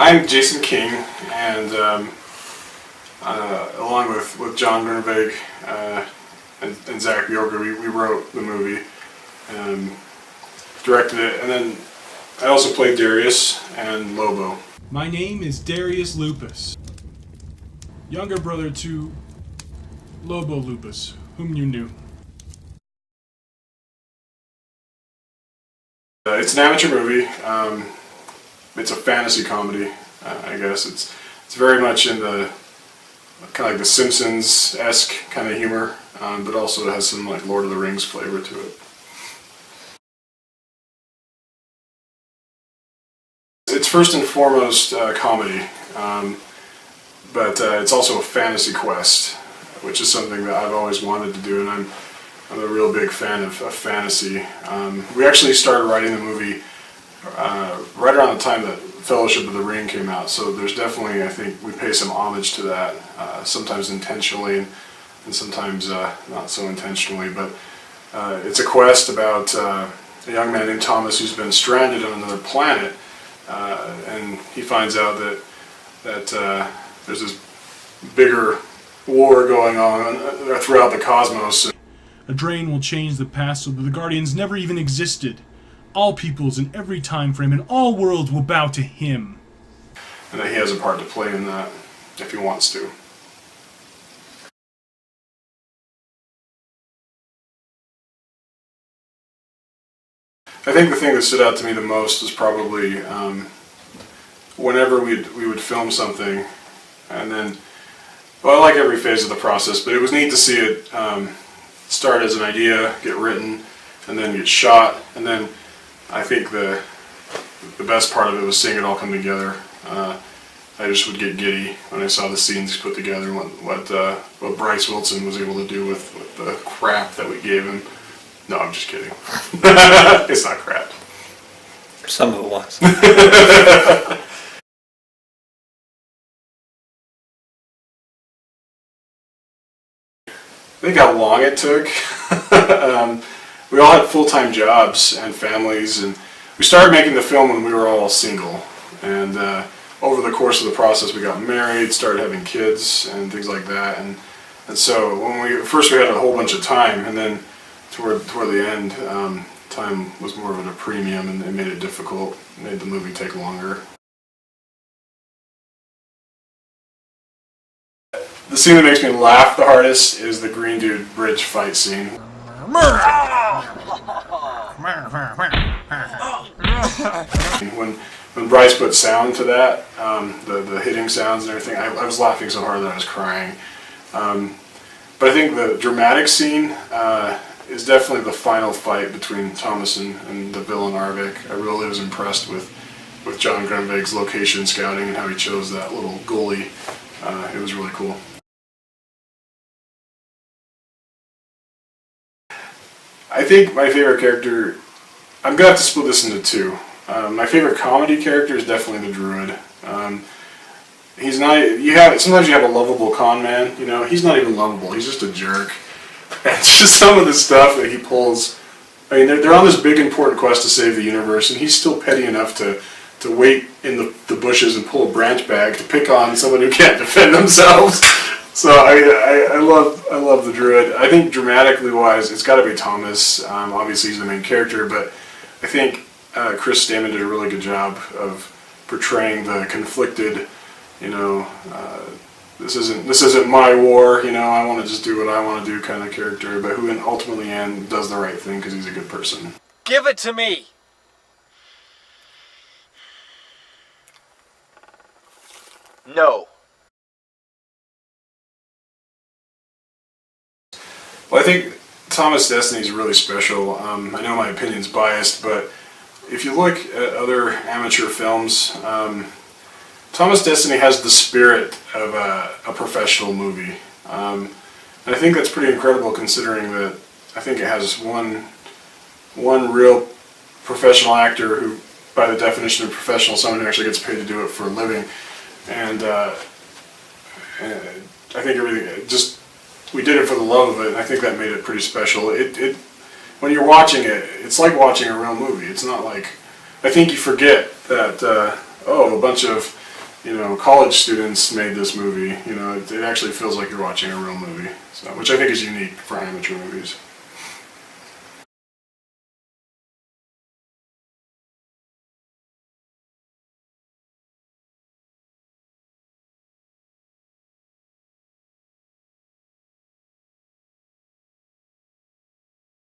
I'm Jason King, and along with John Groeneweg and Zach Bjorker, we wrote the movie, directed it, and then I also played Darius and Lobo. My name is Darius Lupus, younger brother to Lobo Lupus, whom you knew. It's an amateur movie. It's a fantasy comedy, I guess. It's very much in the kind of like the Simpsons-esque kind of humor, but also it has some like Lord of the Rings flavor to it. It's first and foremost comedy, but it's also a fantasy quest, which is something that I've always wanted to do, and I'm a real big fan of fantasy. We actually started writing the movie right around the time that Fellowship of the Ring came out, so there's definitely, I think, we pay some homage to that, sometimes intentionally and sometimes not so intentionally, but it's a quest about a young man named Thomas who's been stranded on another planet, and he finds out that there's this bigger war going on throughout the cosmos. A drain will change the past so that the Guardians never even existed. All peoples in every time frame and all worlds will bow to him. And that he has a part to play in that, if he wants to. I think the thing that stood out to me the most was probably whenever we would film something, and then, well, I like every phase of the process, but it was neat to see it start as an idea, get written, and then get shot, and then I think the best part of it was seeing it all come together. I just would get giddy when I saw the scenes put together and what Bryce Wilson was able to do with the crap that we gave him. No, I'm just kidding. It's not crap. Some of it was. I think how long it took. We all had full-time jobs and families, and we started making the film when we were all single. And over the course of the process, we got married, started having kids, and things like that. And so when we had a whole bunch of time, and then toward the end, time was more of a premium, and it made it difficult. It made the movie take longer. The scene that makes me laugh the hardest is the Green Dude bridge fight scene. When Bryce put sound to that, the hitting sounds and everything, I was laughing so hard that I was crying. But I think the dramatic scene is definitely the final fight between Thomas and the villain Arvik. I really was impressed with John Groeneweg's location scouting and how he chose that little goalie. It was really cool. I think my favorite character, I'm going to have to split this into two. My favorite comedy character is definitely the Druid. He's not, sometimes you have a lovable con man, you know, he's not even lovable, he's just a jerk. And just some of the stuff that he pulls, I mean, they're on this big important quest to save the universe, and he's still petty enough to wait in the bushes and pull a branch bag to pick on someone who can't defend themselves. So I love the Druid. I think dramatically wise, it's got to be Thomas. Obviously, he's the main character, but I think Chris Stamen did a really good job of portraying the conflicted, you know, this isn't my war, you know, I want to just do what I want to do kind of character, but who ultimately does the right thing because he's a good person. Give it to me. No. Well, I think Thomas Destiny is really special. I know my opinion's biased, but if you look at other amateur films, Thomas Destiny has the spirit of a professional movie. And I think that's pretty incredible considering that I think it has one real professional actor who, by the definition of professional, someone who actually gets paid to do it for a living. And I think everything, we did it for the love of it, and I think that made it pretty special. When you're watching it, it's like watching a real movie. It's not like, I think you forget that, a bunch of college students made this movie. It actually feels like you're watching a real movie, so which I think is unique for amateur movies.